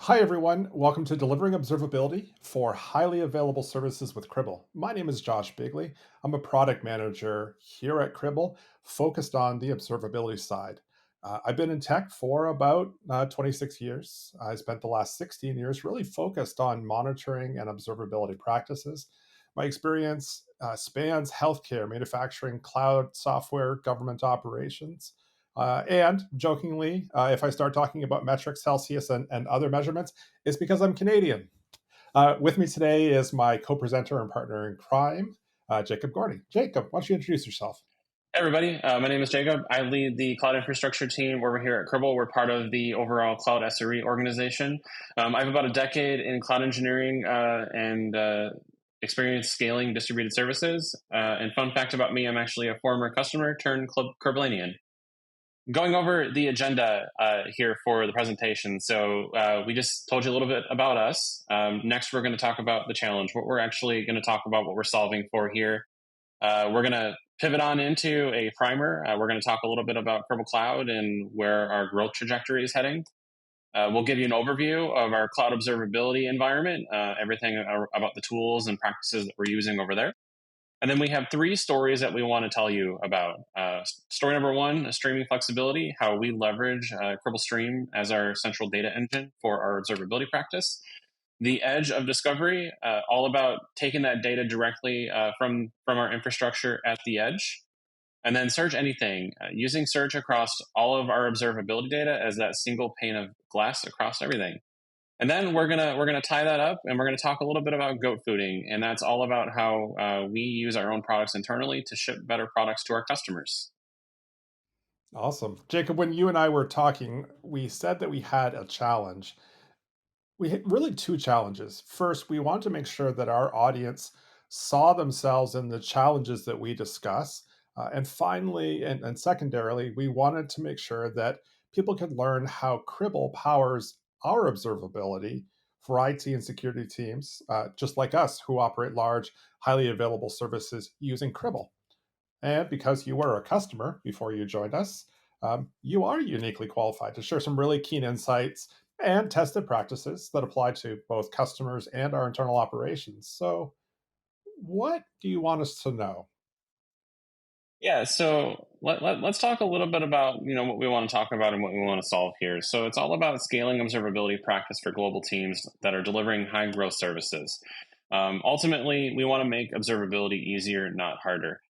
Hi, everyone. Welcome to Delivering Observability for Highly Available Services with Cribble. My name is Josh Biggley. I'm a product manager here at Cribble, focused on the observability side. I've been in tech for about 26 years. I spent the last 16 years really focused on monitoring and observability practices. My experience spans healthcare, manufacturing, cloud software, government operations. And jokingly, if I start talking about metrics, Celsius, and other measurements, it's because I'm Canadian. With me today is my co-presenter and partner in crime, Jacob Gorney. Jacob, why don't you introduce yourself? Hey everybody, my name is Jacob. I lead the cloud infrastructure team over here at Cribble. We're part of the overall cloud SRE organization. I have about a decade in cloud engineering and experience scaling distributed services. And fun fact about me, I'm actually a former customer turned Criblanian. Going over the agenda here for the presentation. So we just told you a little bit about us. Next, we're going to talk about the challenge, what we're actually going to talk about, what we're solving for here. We're going to pivot on into a primer. We're going to talk a little bit about Cribl.Cloud and where our growth trajectory is heading. We'll give you an overview of our cloud observability environment, everything about the tools and practices that we're using over there. And then we have three stories that we want to tell you about. Story number one, streaming flexibility, how we leverage Cribble Stream as our central data engine for our observability practice. The edge of discovery, all about taking that data directly from our infrastructure at the edge. And then search anything, using search across all of our observability data as that single pane of glass across everything. And then we're gonna tie that up, and we're gonna talk a little bit about goat fooding, and that's all about how we use our own products internally to ship better products to our customers. Awesome. Jacob, when you and I were talking, we said that we had a challenge. We had really two challenges. First, we want to make sure that our audience saw themselves in the challenges that we discuss. And finally, and secondarily, we wanted to make sure that people could learn how Cribble powers our observability for IT and security teams, just like us, who operate large, highly available services using Cribble. And because you were a customer before you joined us, you are uniquely qualified to share some really keen insights and tested practices that apply to both customers and our internal operations. So, what do you want us to know? Yeah, so let's talk a little bit about what we want to talk about and what we want to solve here. So it's all about scaling observability practice for global teams that are delivering high growth services. Ultimately, we want to make observability easier, not harder.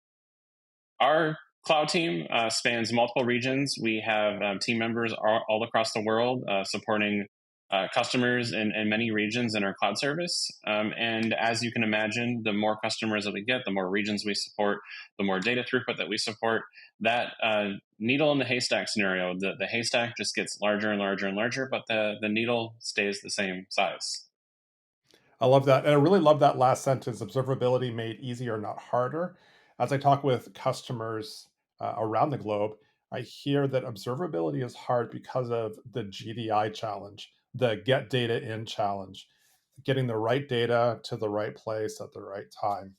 Our cloud team spans multiple regions. We have team members all across the world supporting customers in many regions in our cloud service. And as you can imagine, the more customers that we get, the more regions we support, the more data throughput that we support. That needle in the haystack scenario, the haystack just gets larger and larger and larger, but the needle stays the same size. I love that. And I really love that last sentence, observability made easier, not harder. As I talk with customers around the globe, I hear that observability is hard because of the GDI challenge, the get data in challenge, getting the right data to the right place at the right time.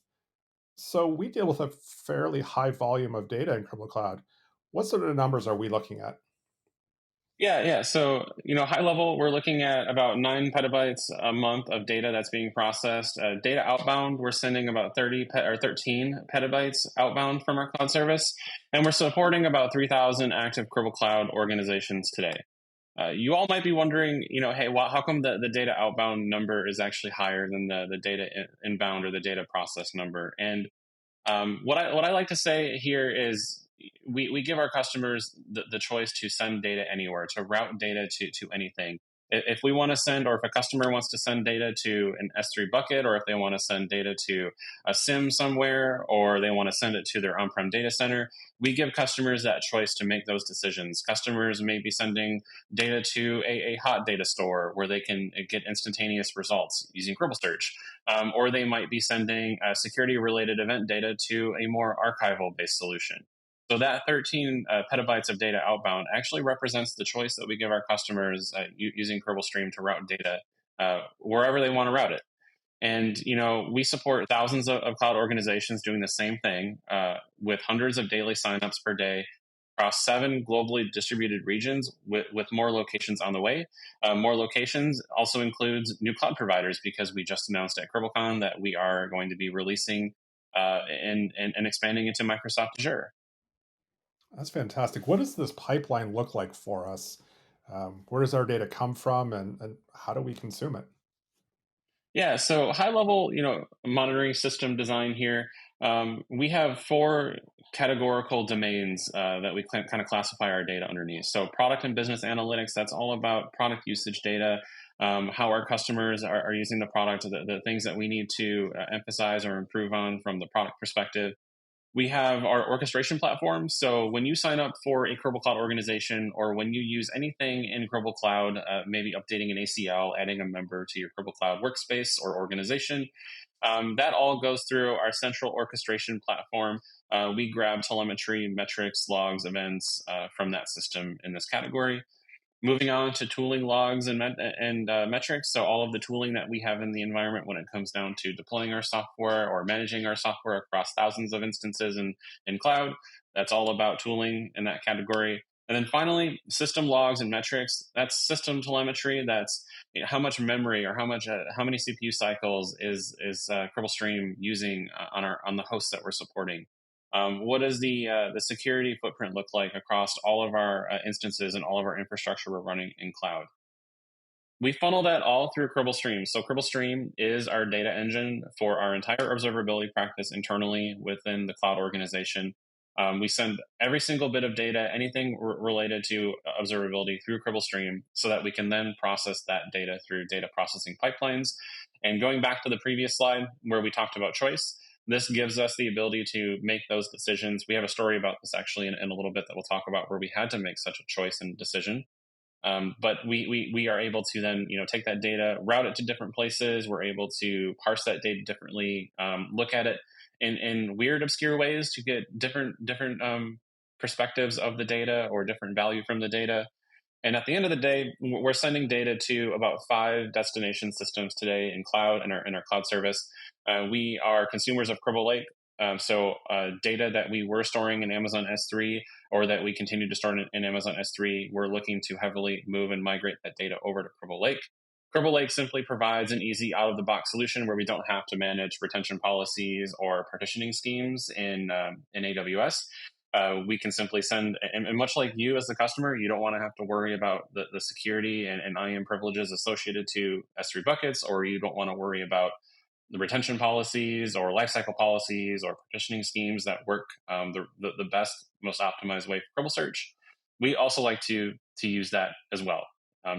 So we deal with a fairly high volume of data in Cribl.Cloud. What sort of numbers are we looking at? Yeah. So, high level, we're looking at about 9 petabytes a month of data that's being processed. Data outbound, we're sending about 13 petabytes outbound from our cloud service, and we're supporting about 3,000 active Cribble Cloud organizations today. You all might be wondering, hey, how come the data outbound number is actually higher than the data inbound or the data process number? And what I like to say here is we give our customers the choice to send data anywhere, to route data to anything. If we want to send, or if a customer wants to send data to an S3 bucket, or if they want to send data to a SIM somewhere, or they want to send it to their on-prem data center, we give customers that choice to make those decisions. Customers may be sending data to a hot data store where they can get instantaneous results using Cribble Search. Or they might be sending security-related event data to a more archival-based solution. So that 13 petabytes of data outbound actually represents the choice that we give our customers using Cribble Stream to route data wherever they want to route it. And we support thousands of cloud organizations doing the same thing with hundreds of daily signups per day, across 7 globally distributed regions with more locations on the way. More locations also includes new cloud providers because we just announced at Cribl.Con that we are going to be releasing and expanding into Microsoft Azure. That's fantastic. What does this pipeline look like for us? Where does our data come from, and how do we consume it? Yeah, so high level, monitoring system design here. We have 4 categorical domains that we kind of classify our data underneath. So product and business analytics, that's all about product usage data, how our customers are using the product, the things that we need to emphasize or improve on from the product perspective. We have our orchestration platform. So when you sign up for a Cribl.Cloud organization, or when you use anything in Cribl.Cloud, maybe updating an ACL, adding a member to your Cribl.Cloud workspace or organization, that all goes through our central orchestration platform. We grab telemetry, metrics, logs, events from that system in this category. Moving on to tooling logs and metrics. So all of the tooling that we have in the environment when it comes down to deploying our software or managing our software across thousands of instances in cloud, that's all about tooling in that category. And then finally, system logs and metrics. That's system telemetry. That's how much memory or how many CPU cycles is Cribble Stream using on the hosts that we're supporting. What does the security footprint look like across all of our instances and all of our infrastructure we're running in cloud? We funnel that all through Cribble Stream. So Cribble Stream is our data engine for our entire observability practice internally within the cloud organization. We send every single bit of data, anything related to observability, through Cribble Stream, so that we can then process that data through data processing pipelines. And going back to the previous slide where we talked about choice, this gives us the ability to make those decisions. We have a story about this actually in a little bit that we'll talk about, where we had to make such a choice and decision. But we are able to then take that data, route it to different places. We're able to parse that data differently, look at it in weird, obscure ways to get different perspectives of the data or different value from the data. And at the end of the day, we're sending data to about 5 destination systems today in cloud, in our cloud service. We are consumers of Cribble Lake. So data that we were storing in Amazon S3, or that we continue to store in Amazon S3, we're looking to heavily move and migrate that data over to Cribble Lake. Cribble Lake simply provides an easy out-of-the-box solution where we don't have to manage retention policies or partitioning schemes in AWS. We can simply send, and much like you as the customer, you don't want to have to worry about the security and IAM privileges associated to S3 buckets, or you don't want to worry about the retention policies or lifecycle policies or partitioning schemes that work the best, most optimized way for Cribble Search. We also like to use that as well,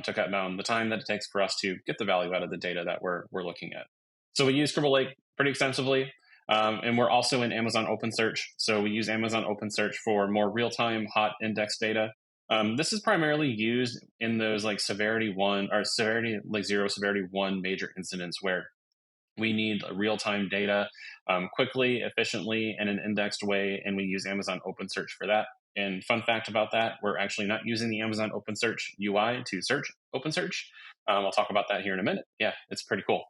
to cut down the time that it takes for us to get the value out of the data that we're looking at. So we use Cribble Lake pretty extensively. And we're also in Amazon OpenSearch. So we use Amazon OpenSearch for more real-time hot index data. This is primarily used in those like severity 1 or severity like 0, severity 1 major incidents where we need real-time data quickly, efficiently, in an indexed way, and we use Amazon OpenSearch for that. And fun fact about that, we're actually not using the Amazon OpenSearch UI to search OpenSearch. I'll talk about that here in a minute. Yeah, it's pretty cool.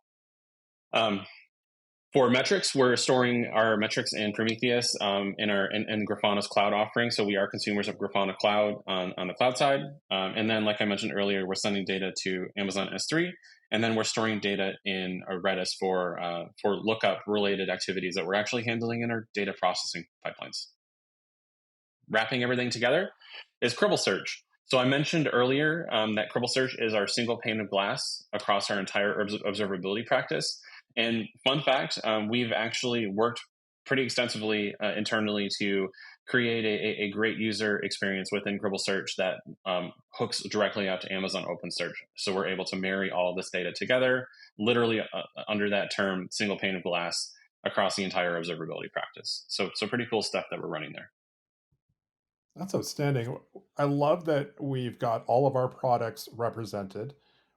For metrics, we're storing our metrics in Prometheus in Grafana's cloud offering. So we are consumers of Grafana Cloud on the cloud side. And then, like I mentioned earlier, we're sending data to Amazon S3, and then we're storing data in Redis for lookup related activities that we're actually handling in our data processing pipelines. Wrapping everything together is Cribble Search. So I mentioned earlier that Cribble Search is our single pane of glass across our entire observability practice. And fun fact, we've actually worked pretty extensively internally to create a great user experience within Cribble Search that hooks directly out to Amazon OpenSearch. So we're able to marry all of this data together, literally under that term, single pane of glass, across the entire observability practice. So pretty cool stuff that we're running there. That's outstanding. I love that we've got all of our products represented,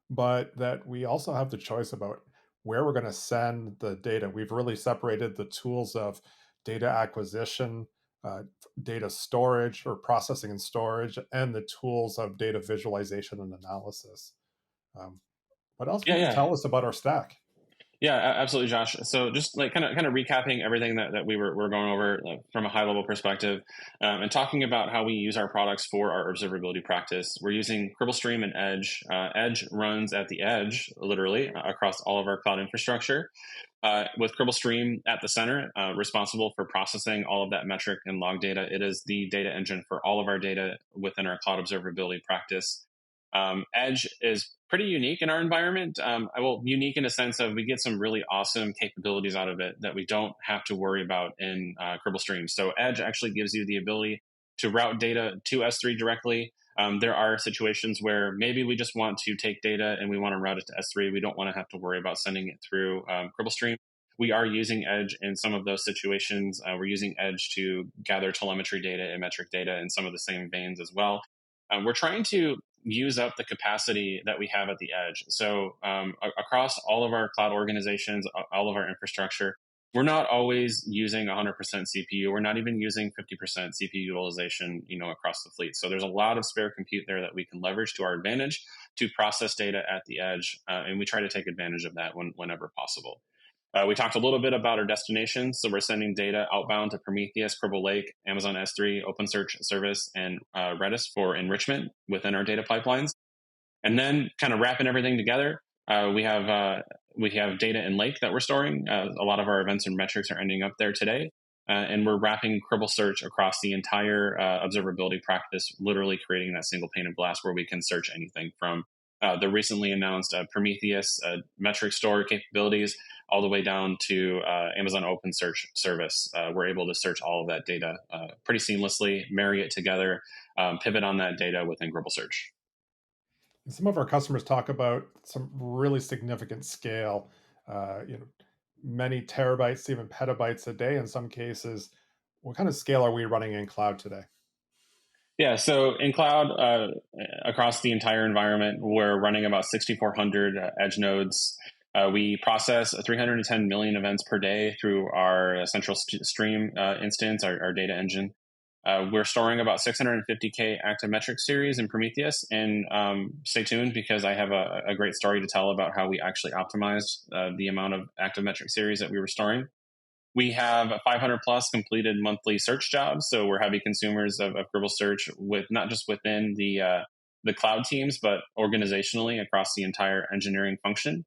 but that we also have the choice about where we're going to send the data. We've really separated the tools of data acquisition, data storage or processing and storage, and the tools of data visualization and analysis. Um, what else Yeah, can you yeah. tell us about our stack? Yeah, absolutely, Josh. So just like kind of recapping everything that we were going over from a high level perspective, and talking about how we use our products for our observability practice. We're using Cribble Stream and Edge. Edge runs at the edge, literally across all of our cloud infrastructure. With Cribble Stream at the center, responsible for processing all of that metric and log data. It is the data engine for all of our data within our cloud observability practice. Edge is pretty unique in our environment. Well, unique in a sense of we get some really awesome capabilities out of it that we don't have to worry about in Cribble Stream. So Edge actually gives you the ability to route data to S3 directly. There are situations where maybe we just want to take data and we want to route it to S3. We don't want to have to worry about sending it through Cribble Stream. We are using Edge in some of those situations. We're using Edge to gather telemetry data and metric data in some of the same veins as well. We're trying to use up the capacity that we have at the edge. So across all of our cloud organizations, all of our infrastructure, we're not always using 100% CPU. We're not even using 50% CPU utilization, across the fleet. So there's a lot of spare compute there that we can leverage to our advantage to process data at the edge, and we try to take advantage of that whenever possible. We talked a little bit about our destinations. So we're sending data outbound to Prometheus, Cribble Lake, Amazon S3, OpenSearch Service, and Redis for enrichment within our data pipelines. And then kind of wrapping everything together, we have data in Lake that we're storing. A lot of our events and metrics are ending up there today. And we're wrapping Cribble Search across the entire observability practice, literally creating that single pane of glass where we can search anything from the recently announced Prometheus metric store capabilities all the way down to Amazon OpenSearch service. We're able to search all of that data pretty seamlessly, marry it together, pivot on that data within Cribble Search. Some of our customers talk about some really significant scale, many terabytes, even petabytes a day in some cases. What kind of scale are we running in cloud today? Yeah, so in cloud, across the entire environment, we're running about 6,400 edge nodes. We process 310 million events per day through our central stream instance, our data engine. We're storing about 650K active metric series in Prometheus. And stay tuned because I have a great story to tell about how we actually optimized the amount of active metric series that we were storing. We have 500 plus completed monthly search jobs. So we're heavy consumers of Cribble Search, with not just within the cloud teams, but organizationally across the entire engineering function.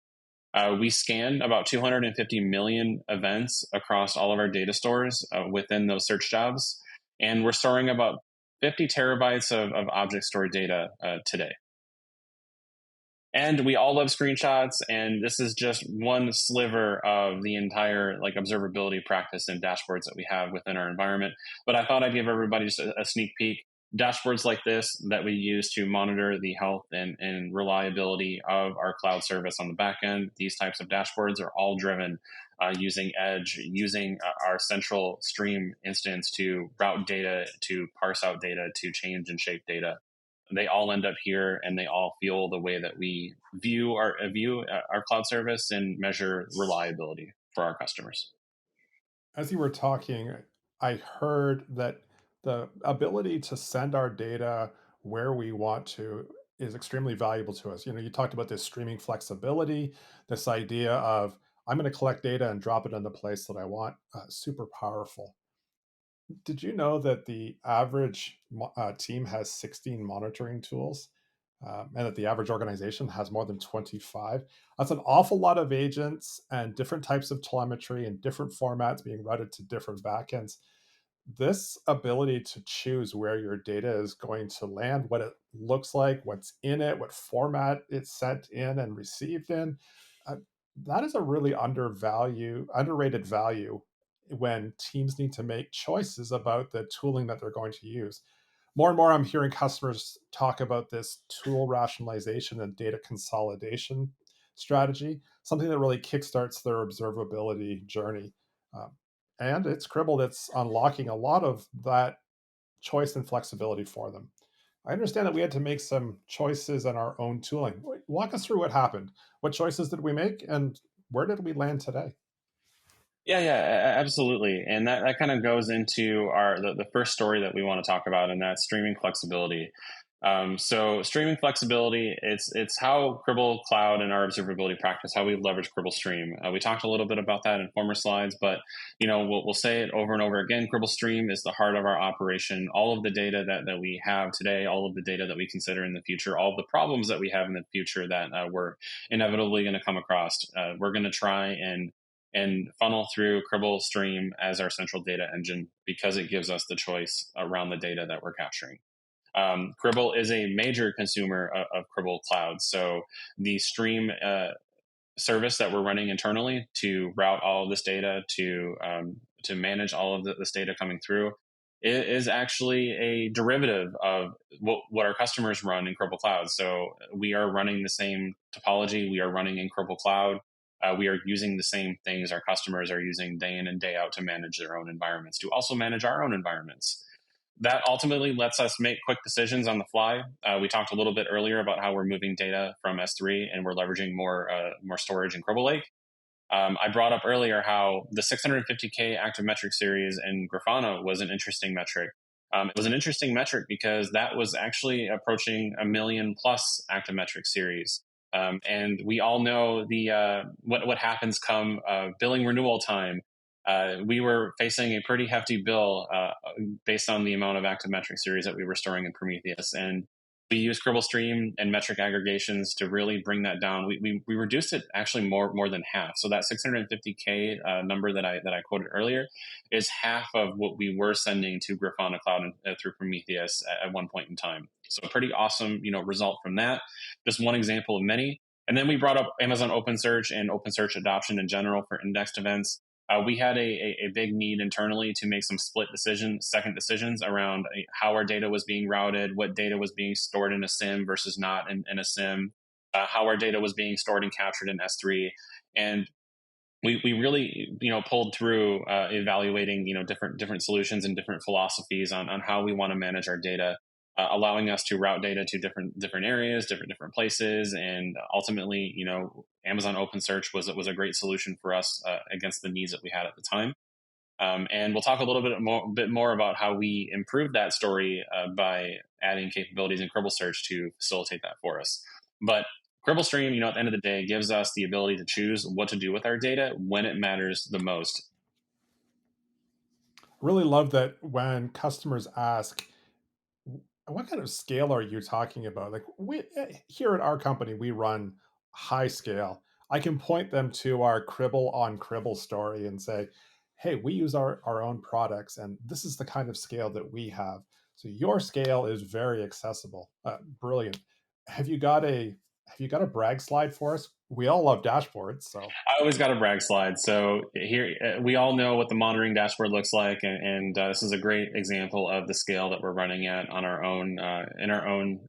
We scan about 250 million events across all of our data stores within those search jobs. And we're storing about 50 terabytes of object store data today. And we all love screenshots, and this is just one sliver of the entire observability practice and dashboards that we have within our environment. But I thought I'd give everybody just a sneak peek. Dashboards like this that we use to monitor the health and reliability of our cloud service on the back end. These types of dashboards are all driven using Edge, using our central stream instance to route data, to parse out data, to change and shape data. They all end up here, and they all fuel the way that we view our cloud service and measure reliability for our customers. As you were talking, I heard that the ability to send our data where we want to is extremely valuable to us. You talked about this streaming flexibility, this idea of I'm going to collect data and drop it in the place that I want. Super powerful. Did you know that the average team has 16 monitoring tools, and that the average organization has more than 25? That's an awful lot of agents and different types of telemetry and different formats being routed to different backends. This ability to choose where your data is going to land, what it looks like, what's in it, what format it's sent in and received in, uh, that is a really underrated value when teams need to make choices about the tooling that they're going to use. More and more, I'm hearing customers talk about this tool rationalization and data consolidation strategy, something that really kickstarts their observability journey. Um, and it's Cribble that's unlocking a lot of that choice and flexibility for them. I understand that we had to make some choices in our own tooling. Walk us through what happened. What choices did we make, and where did we land today? Yeah, absolutely. And that kind of goes into the first story that we want to talk about, and that's streaming flexibility. So streaming flexibility, it's how Cribl.Cloud and our observability practice, how we leverage Cribble Stream. We talked a little bit about that in former slides, but we'll say it over and over again. Cribble Stream is the heart of our operation. All of the data that we have today, all of the data that we consider in the future, all of the problems that we have in the future that we're inevitably going to come across, we're going to try and funnel through Cribble Stream as our central data engine because it gives us the choice around the data that we're capturing. Cribble is a major consumer of Cribl.Cloud. So the stream service that we're running internally to route all of this data to manage all of this data coming through is actually a derivative of what our customers run in Cribl.Cloud. So we are running the same topology. We are running in Cribl.Cloud. We are using the same things our customers are using day in and day out to manage their own environments, to also manage our own environments. That ultimately lets us make quick decisions on the fly. We talked a little bit earlier about how we're moving data from S3 and we're leveraging more storage in Cribble Lake. I brought up earlier how the 650K active metric series in Grafana was an interesting metric. It was an interesting metric because that was actually approaching a million plus active metric series. And we all know the what happens come billing renewal time. We were facing a pretty hefty bill based on the amount of active metric series that we were storing in Prometheus. And we used Cribble Stream and metric aggregations to really bring that down. We reduced it actually more than half. So that 650K number that I quoted earlier is half of what we were sending to Grafana Cloud through Prometheus at one point in time. So a pretty awesome result from that. Just one example of many. And then we brought up Amazon OpenSearch and OpenSearch adoption in general for indexed events. We had a big need internally to make some second decisions around how our data was being routed, what data was being stored in a SIM versus not in a SIM, how our data was being stored and captured in S3. And we really pulled through evaluating different solutions and different philosophies on how we want to manage our data, allowing us to route data to different areas, different places, and ultimately Amazon OpenSearch was a great solution for us against the needs that we had at the time. And we'll talk a little bit more about how we improved that story by adding capabilities in Cribble Search to facilitate that for us. But Cribble Stream, at the end of the day, gives us the ability to choose what to do with our data when it matters the most. Really love that when customers ask, what kind of scale are you talking about? Like here at our company, we run high scale. I can point them to our Cribble on Cribble story and say, hey, we use our own products, and this is the kind of scale that we have. So your scale is very accessible. Brilliant. Have you got a brag slide for us? We all love dashboards, so I always got a brag slide. So here, we all know what the monitoring dashboard looks like, and this is a great example of the scale that we're running at on our own in our own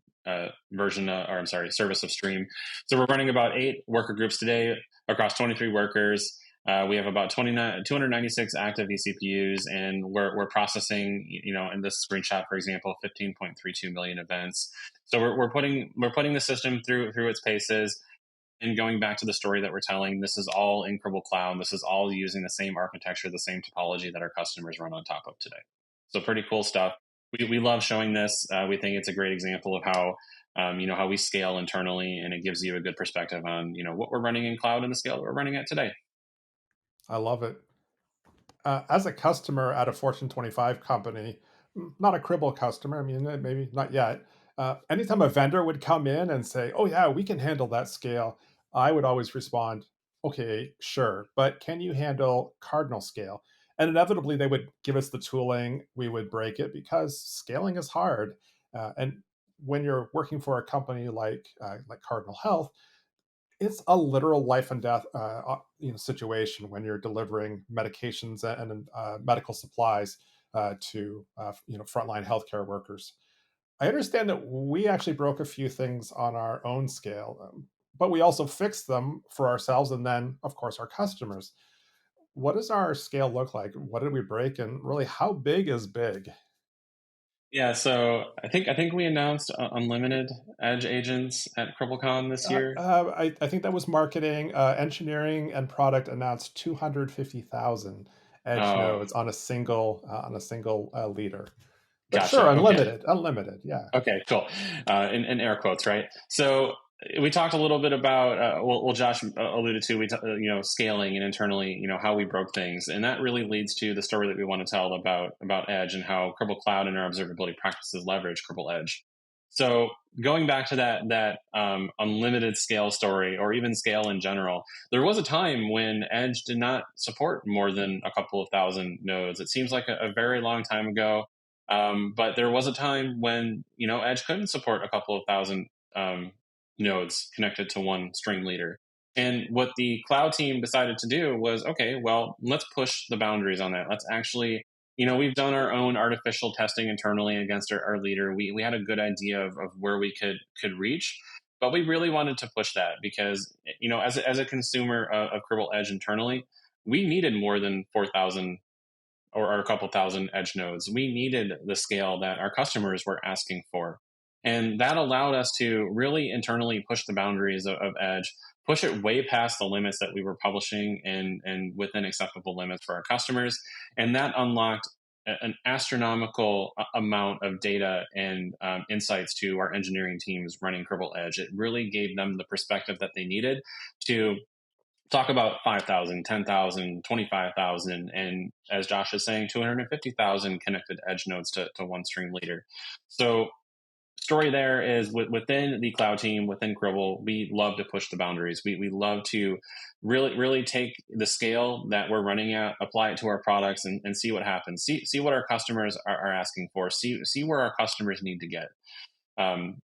version, or I'm sorry, service of Stream. So we're running about 8 worker groups today across 23 workers. We have about 296 active eCPUs, and we're processing, in this screenshot, for example, 15.32 million events. So we're putting the system through its paces. And going back to the story that we're telling, this is all in Cribl.Cloud. This is all using the same architecture, the same topology that our customers run on top of today. So pretty cool stuff. We love showing this. We think it's a great example of how how we scale internally, and it gives you a good perspective on what we're running in cloud and the scale that we're running at today. I love it. As a customer at a Fortune 25 company, not a Cribble customer, I mean, maybe not yet. Anytime a vendor would come in and say, oh, yeah, we can handle that scale, I would always respond, okay, sure, but can you handle cardinal scale? And inevitably, they would give us the tooling, we would break it because scaling is hard. And when you're working for a company like Cardinal Health, it's a literal life and death situation when you're delivering medications and medical supplies to frontline healthcare workers. I understand that we actually broke a few things on our own scale, but we also fixed them for ourselves and then, of course, our customers. What does our scale look like? What did we break, and really, how big is big? Yeah, so I think we announced unlimited edge agents at CribbleCon this year. I think that was marketing, engineering, and product announced 250,000 edge Oh, nodes on a single leader. But sure, Gotcha. Okay. unlimited, unlimited. Yeah. Okay, cool. In air quotes, right? So we talked a little bit about, well, Josh alluded to, scaling and internally, how we broke things. And that really leads to the story that we want to tell about Edge and how Cribl.Cloud and our observability practices leverage Cribble Edge. So going back to that unlimited scale story, or even scale in general, there was a time when Edge did not support more than a couple of thousand nodes. It seems like a very long time ago. But there was a time when Edge couldn't support a couple of thousand nodes connected to one stream leader. And what the cloud team decided to do was, okay, well, let's push the boundaries on that. Let's actually, we've done our own artificial testing internally against our leader. We had a good idea of where we could reach, but we really wanted to push that because, as a consumer of Cribble Edge internally, we needed more than 4,000 or a couple thousand edge nodes. We needed the scale that our customers were asking for. And that allowed us to really internally push the boundaries of Edge, push it way past the limits that we were publishing and within acceptable limits for our customers. And that unlocked an astronomical amount of data and insights to our engineering teams running Cribble Edge. It really gave them the perspective that they needed to talk about 5,000, 10,000, 25,000, and as Josh is saying, 250,000 connected edge nodes to one stream leader. So story there is within the cloud team, within Cribble, we love to push the boundaries. We love to really take the scale that we're running at, apply it to our products and see what happens. See what our customers are asking for. See where our customers need to get. Um,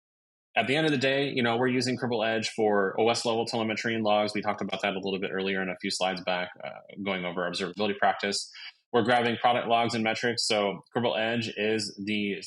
at the end of the day, we're using Cribble Edge for OS level telemetry and logs. We talked about that a little bit earlier in a few slides back, going over observability practice. We're grabbing product logs and metrics. So Cribble Edge is the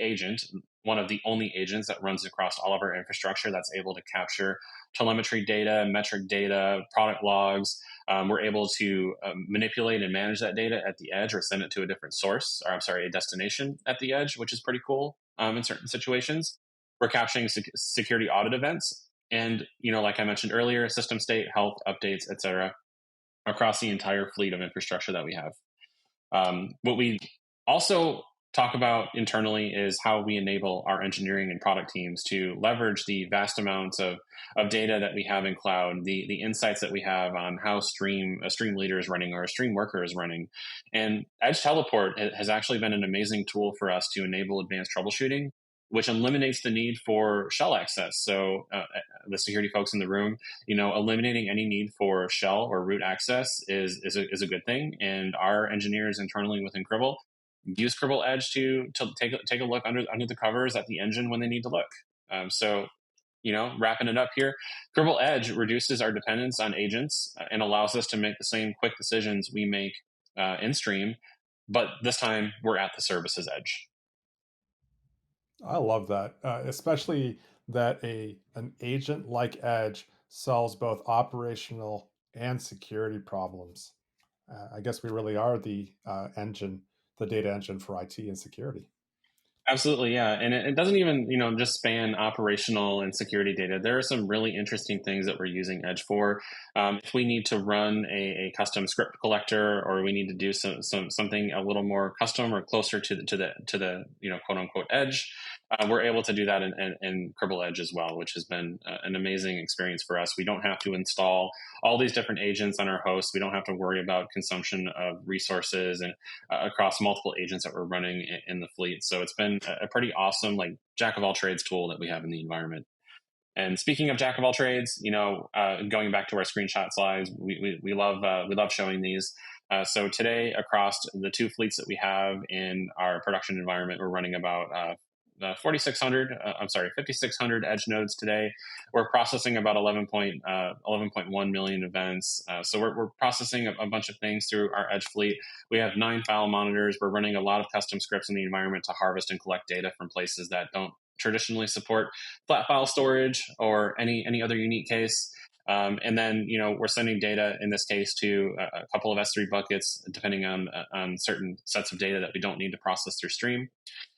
agent, one of the only agents that runs across all of our infrastructure that's able to capture telemetry data, metric data, product logs. We're able to manipulate and manage that data at the edge or send it to a different source, or I'm sorry, a destination at the edge, which is pretty cool in certain situations. We're capturing security audit events, and like I mentioned earlier, system state, health updates, etc., across the entire fleet of infrastructure that we have. What we also talk about internally is how we enable our engineering and product teams to leverage the vast amounts of data that we have in cloud, the insights that we have on how a stream leader is running or a stream worker is running. And Edge Teleport has actually been an amazing tool for us to enable advanced troubleshooting, which eliminates the need for shell access. So the security folks in the room, eliminating any need for shell or root access is a good thing. And our engineers internally within Cribble use Cribble Edge to take a look under the covers at the engine when they need to look. So wrapping it up here, Cribble Edge reduces our dependence on agents and allows us to make the same quick decisions we make in stream, but this time we're at the service's edge. I love that, especially that an agent like Edge solves both operational and security problems. I guess we really are the engine, the data engine for IT and security. Absolutely, yeah, and it doesn't even just span operational and security data. There are some really interesting things that we're using Edge for. If we need to run a custom script collector, or we need to do something a little more custom or closer to the quote unquote edge, we're able to do that in Cribble Edge as well, which has been an amazing experience for us. We don't have to install all these different agents on our host. We don't have to worry about consumption of resources and across multiple agents that we're running in the fleet. So it's been a pretty awesome, like, jack of all trades tool that we have in the environment. And speaking of jack of all trades, going back to our screenshot slides, we love showing these. So today, across the two fleets that we have in our production environment, we're running about 5,600 edge nodes today. We're processing about 11.1 million events. So we're processing a bunch of things through our edge fleet. We have 9 file monitors. We're running a lot of custom scripts in the environment to harvest and collect data from places that don't traditionally support flat file storage or any other unique case. And then, we're sending data in this case to a couple of S3 buckets, depending on certain sets of data that we don't need to process through stream.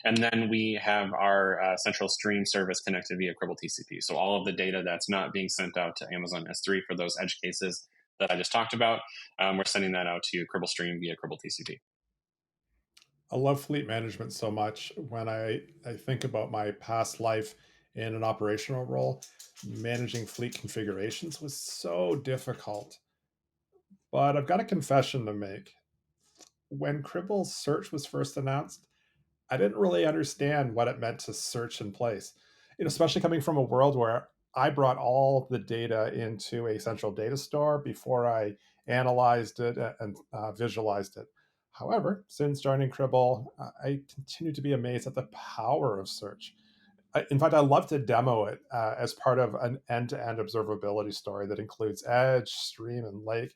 And then we have our central stream service connected via Cribble.TCP. So all of the data that's not being sent out to Amazon S3 for those edge cases that I just talked about, we're sending that out to Cribble Stream via Cribble.TCP. I love fleet management so much. When I think about my past life in an operational role, managing fleet configurations was so difficult. But I've got a confession to make. When Cribble search was first announced, I didn't really understand what it meant to search in place. Especially coming from a world where I brought all the data into a central data store before I analyzed it and visualized it. However, since joining Cribble, I continue to be amazed at the power of search. In fact, I love to demo it as part of an end-to-end observability story that includes edge, stream, and lake.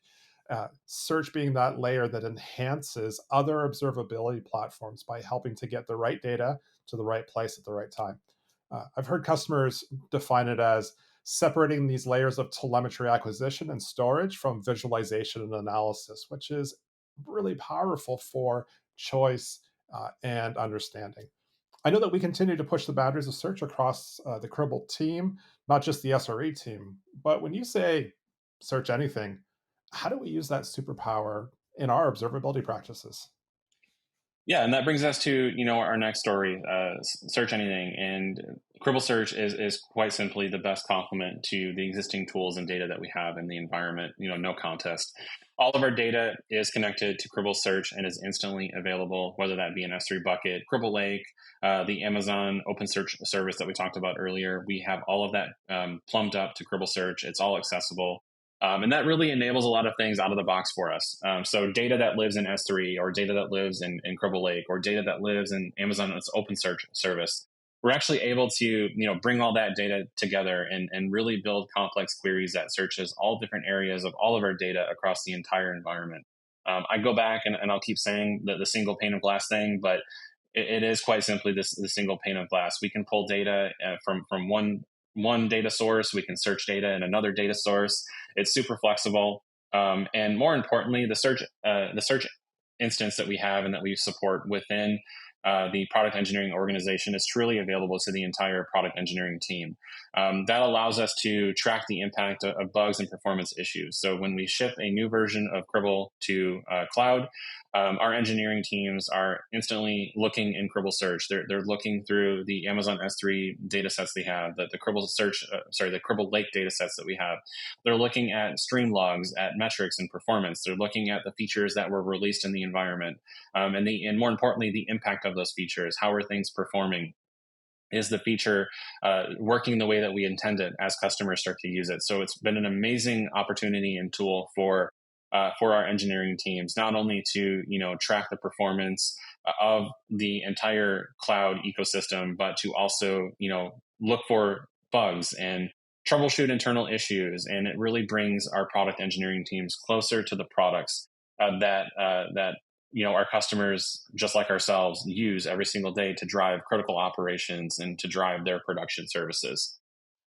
Search being that layer that enhances other observability platforms by helping to get the right data to the right place at the right time. I've heard customers define it as separating these layers of telemetry acquisition and storage from visualization and analysis, which is really powerful for choice and understanding. I know that we continue to push the boundaries of search across the Cribble team, not just the SRE team. But when you say search anything, how do we use that superpower in our observability practices? Yeah, and that brings us to our next story, search anything, and Cribble Search is quite simply the best complement to the existing tools and data that we have in the environment. No contest. All of our data is connected to Cribble Search and is instantly available, whether that be an S3 bucket, Cribble Lake, the Amazon Open Search service that we talked about earlier. We have all of that plumbed up to Cribble Search. It's all accessible. And that really enables a lot of things out of the box for us. So data that lives in S3 or data that lives in Cribble Lake or data that lives in Amazon's Open Search service, we're actually able to bring all that data together and really build complex queries that searches all different areas of all of our data across the entire environment. I go back and I'll keep saying the single pane of glass thing, but it is quite simply the single pane of glass. We can pull data from one data source. We can search data in another data source. It's super flexible, and more importantly, the search instance that we have and that we support within the product engineering organization is truly available to the entire product engineering team. That allows us to track the impact of bugs and performance issues. So when we ship a new version of Cribble to cloud, our engineering teams are instantly looking in Cribble Search. They're looking through the Amazon S3 data sets they have, the Cribble Search, the Cribble Lake data sets that we have. They're looking at stream logs, at metrics and performance. They're looking at the features that were released in the environment, and more importantly, the impact of those features. How are things performing? Is the feature working the way that we intended as customers start to use it? So it's been an amazing opportunity and tool for our engineering teams, not only to track the performance of the entire cloud ecosystem, but to also look for bugs and troubleshoot internal issues. And it really brings our product engineering teams closer to the products that our customers, just like ourselves, use every single day to drive critical operations and to drive their production services.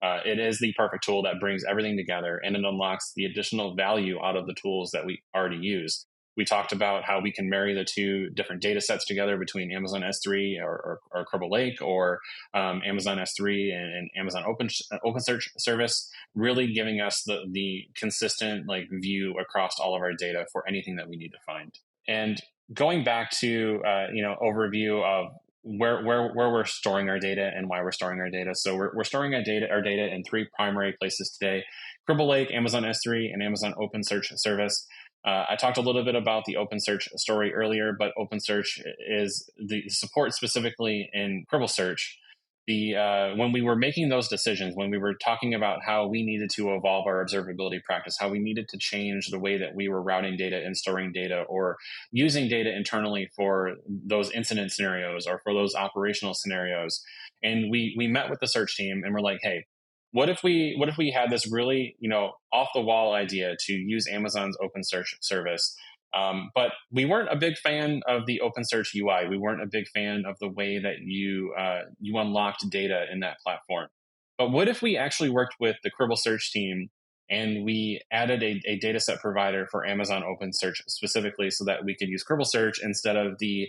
It is the perfect tool that brings everything together, and it unlocks the additional value out of the tools that we already use. We talked about how we can marry the two different data sets together between Amazon S3 or Cribble Lake, or Amazon S3 and Amazon Open Search service, really giving us the consistent view across all of our data for anything that we need to find. And going back to overview of where we're storing our data and why we're storing our data. So we're storing our data in three primary places today: Cribble Lake, Amazon S3, and Amazon Open Search service. I talked a little bit about the Open Search story earlier, but Open Search is the support specifically in Cribble Search. When we were making those decisions, when we were talking about how we needed to evolve our observability practice, how we needed to change the way that we were routing data and storing data, or using data internally for those incident scenarios or for those operational scenarios, and we met with the search team and we're like, hey, what if we had this really off the wall idea to use Amazon's Open Search service, but we weren't a big fan of the Open Search UI. We weren't a big fan of the way that you unlocked data in that platform. But what if we actually worked with the Cribble Search team and we added a data set provider for Amazon Open Search specifically, so that we could use Cribble Search instead of the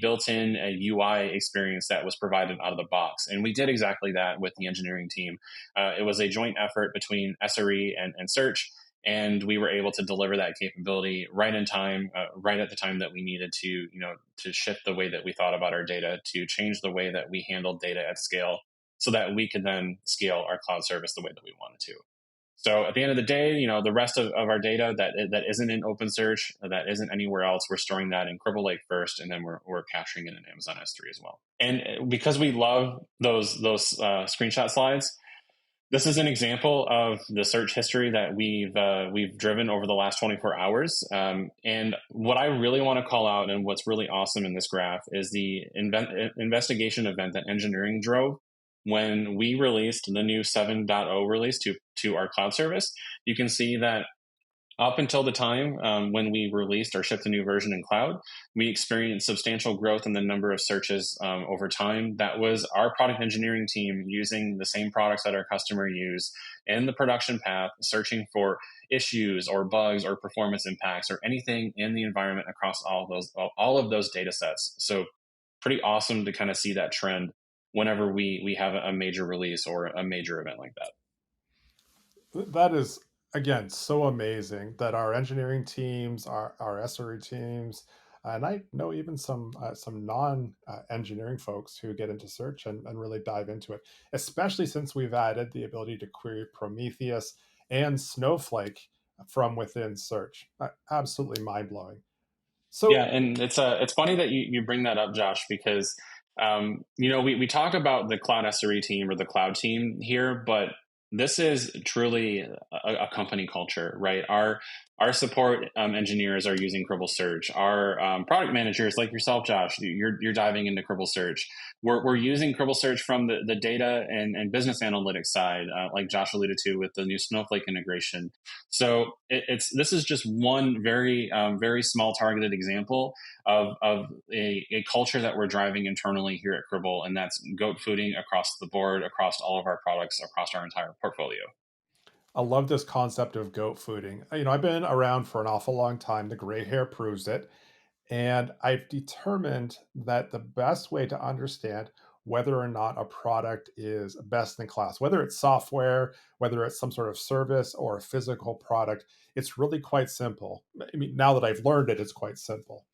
built-in UI experience that was provided out of the box? And we did exactly that with the engineering team. It was a joint effort between SRE and Search, and we were able to deliver that capability right in time, right at the time that we needed to, to shift the way that we thought about our data, to change the way that we handled data at scale, so that we could then scale our cloud service the way that we wanted to. So at the end of the day, the rest of our data that isn't in OpenSearch, that isn't anywhere else, we're storing that in Cribble Lake first, and then we're capturing it in Amazon S3 as well. And because we love those screenshot slides, this is an example of the search history that we've driven over the last 24 hours. And what I really want to call out, and what's really awesome in this graph, is the investigation event that engineering drove when we released the new 7.0 release to our cloud service. You can see that up until the time when we released or shipped a new version in cloud, we experienced substantial growth in the number of searches over time. That was our product engineering team using the same products that our customer use in the production path, searching for issues or bugs or performance impacts or anything in the environment across all of those data sets. So pretty awesome to kind of see that trend whenever we have a major release or a major event like that. That is, again, so amazing that our engineering teams, our SRE teams, and I know even some non engineering folks who get into search and really dive into it, especially since we've added the ability to query Prometheus and Snowflake from within search. Absolutely mind blowing. Yeah, So and it's funny that you bring that up, Josh, because we talk about the cloud SRE team or the cloud team here, but this is truly a company culture, right? Our support engineers are using Cribble Search. Our product managers, like yourself, Josh, you're diving into Cribble Search. We're using Cribble Search from the data and business analytics side, like Josh alluded to with the new Snowflake integration. So this is just one very small targeted example of a culture that we're driving internally here at Cribble, and that's goat fooding across the board, across all of our products, across our entire portfolio. I love this concept of goat fooding. I've been around for an awful long time. The gray hair proves it. And I've determined that the best way to understand whether or not a product is best in class, whether it's software, whether it's some sort of service or a physical product, it's really quite simple. I mean, now that I've learned it, it's quite simple.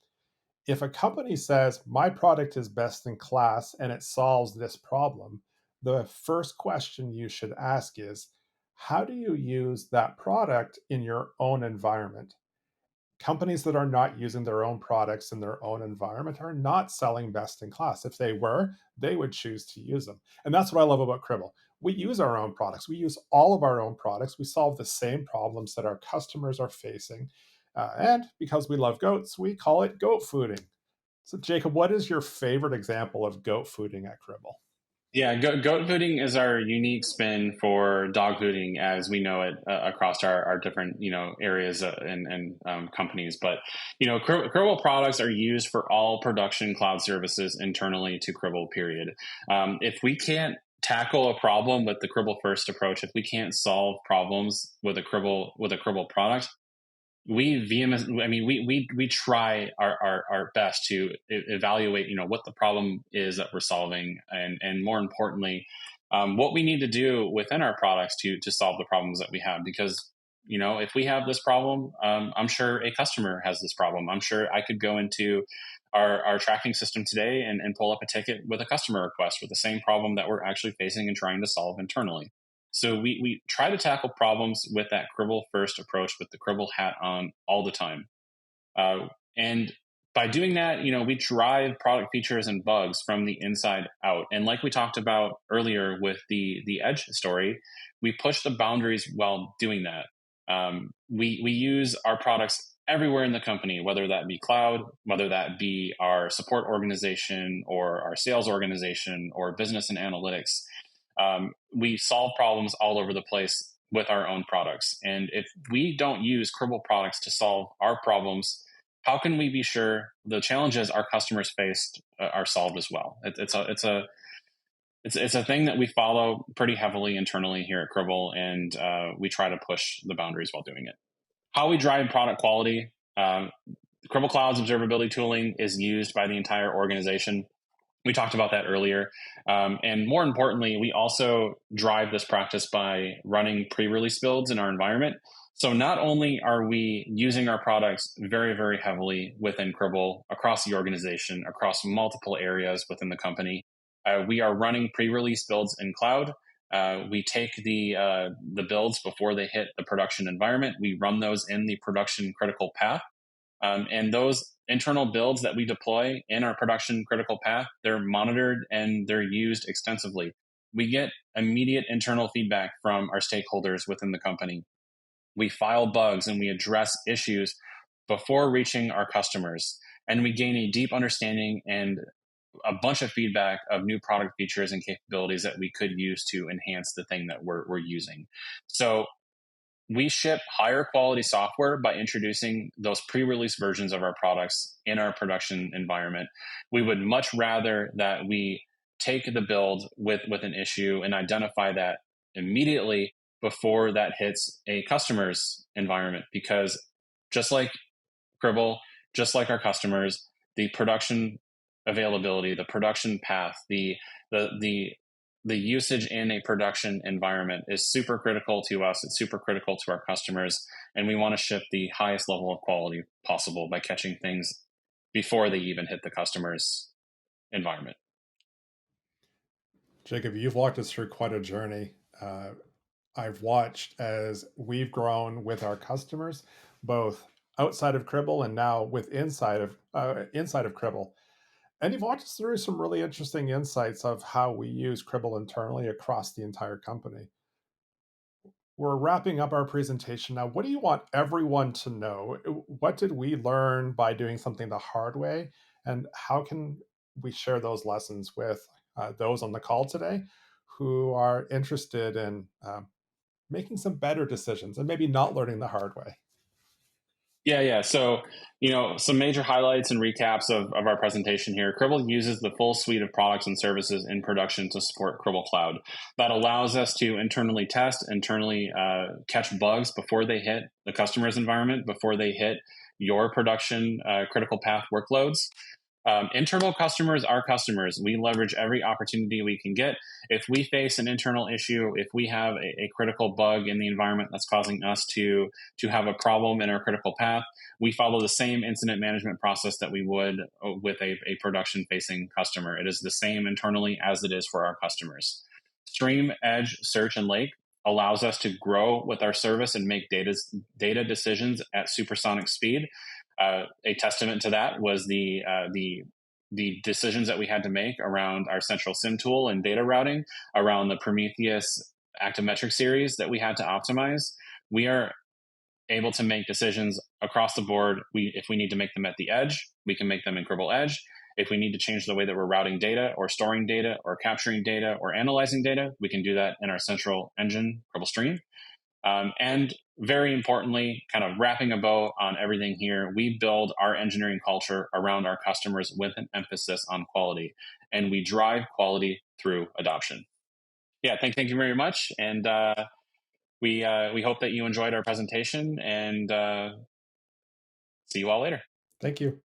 If a company says, my product is best in class and it solves this problem, the first question you should ask is, how do you use that product in your own environment? Companies that are not using their own products in their own environment are not selling best in class. If they were, they would choose to use them. And that's what I love about Cribble. We use our own products. We use all of our own products. We solve the same problems that our customers are facing. And because we love goats, we call it goat fooding. So, Jacob, what is your favorite example of goat fooding at Cribble? Yeah, goat fooding is our unique spin for dog fooding as we know it across our different areas and companies. But Cribble products are used for all production cloud services internally to Cribble. Period. If we can't tackle a problem with the Cribble first approach, if we can't solve problems with a Cribble product, we try our best to evaluate what the problem is that we're solving, and more importantly, what we need to do within our products to solve the problems that we have. Because if we have this problem, I'm sure a customer has this problem. I'm sure I could go into our tracking system today and pull up a ticket with a customer request with the same problem that we're actually facing and trying to solve internally. So we try to tackle problems with that Cribble first approach, with the Cribble hat on all the time. And by doing that, we drive product features and bugs from the inside out. And like we talked about earlier with the Edge story, we push the boundaries while doing that. We use our products everywhere in the company, whether that be cloud, whether that be our support organization or our sales organization or business and analytics. We solve problems all over the place with our own products. And if we don't use Cribble products to solve our problems, how can we be sure the challenges our customers faced are solved as well? It's a thing that we follow pretty heavily internally here at Cribble, and we try to push the boundaries while doing it. How we drive product quality. Cribble.Cloud's observability tooling is used by the entire organization. We talked about that earlier. And more importantly, we also drive this practice by running pre release builds in our environment. So not only are we using our products very, very heavily within Cribble across the organization, across multiple areas within the company, we are running pre release builds in cloud. We take the builds before they hit the production environment. We run those in the production critical path. And those internal builds that we deploy in our production critical path, they're monitored and they're used extensively. We get immediate internal feedback from our stakeholders within the company. We file bugs and we address issues before reaching our customers. And we gain a deep understanding and a bunch of feedback of new product features and capabilities that we could use to enhance the thing that we're using. So we ship higher quality software by introducing those pre-release versions of our products in our production environment. We would much rather that we take the build with an issue and identify that immediately before that hits a customer's environment, because just like Cribble, just like our customers, the production availability, the production path, the the the usage in a production environment is super critical to us. It's super critical to our customers, and we want to ship the highest level of quality possible by catching things before they even hit the customer's environment. Jacob, you've walked us through quite a journey. I've watched as we've grown with our customers, both outside of Cribble and now with inside of Cribble. And you've walked us through some really interesting insights of how we use Cribble internally across the entire company. We're wrapping up our presentation now. What do you want everyone to know? What did we learn by doing something the hard way? And how can we share those lessons with those on the call today who are interested in making some better decisions and maybe not learning the hard way? Yeah. So, some major highlights and recaps of our presentation here. Cribble uses the full suite of products and services in production to support Cribl.Cloud. That allows us to internally test, internally catch bugs before they hit the customer's environment, before they hit your production critical path workloads. Internal customers are customers. We leverage every opportunity we can get. If we face an internal issue, if we have a critical bug in the environment that's causing us to have a problem in our critical path, we follow the same incident management process that we would with a production facing customer. It is the same internally as it is for our customers. Stream, Edge, Search, and Lake allows us to grow with our service and make data decisions at supersonic speed. A testament to that was the decisions that we had to make around our central SIM tool and data routing, around the Prometheus active metric series that we had to optimize. We are able to make decisions across the board. If we need to make them at the edge, we can make them in Cribble Edge. If we need to change the way that we're routing data or storing data or capturing data or analyzing data, we can do that in our central engine, Cribble Stream. And very importantly, kind of wrapping a bow on everything here, we build our engineering culture around our customers with an emphasis on quality, and we drive quality through adoption. Yeah, thank you very much, and we hope that you enjoyed our presentation, and see you all later. Thank you.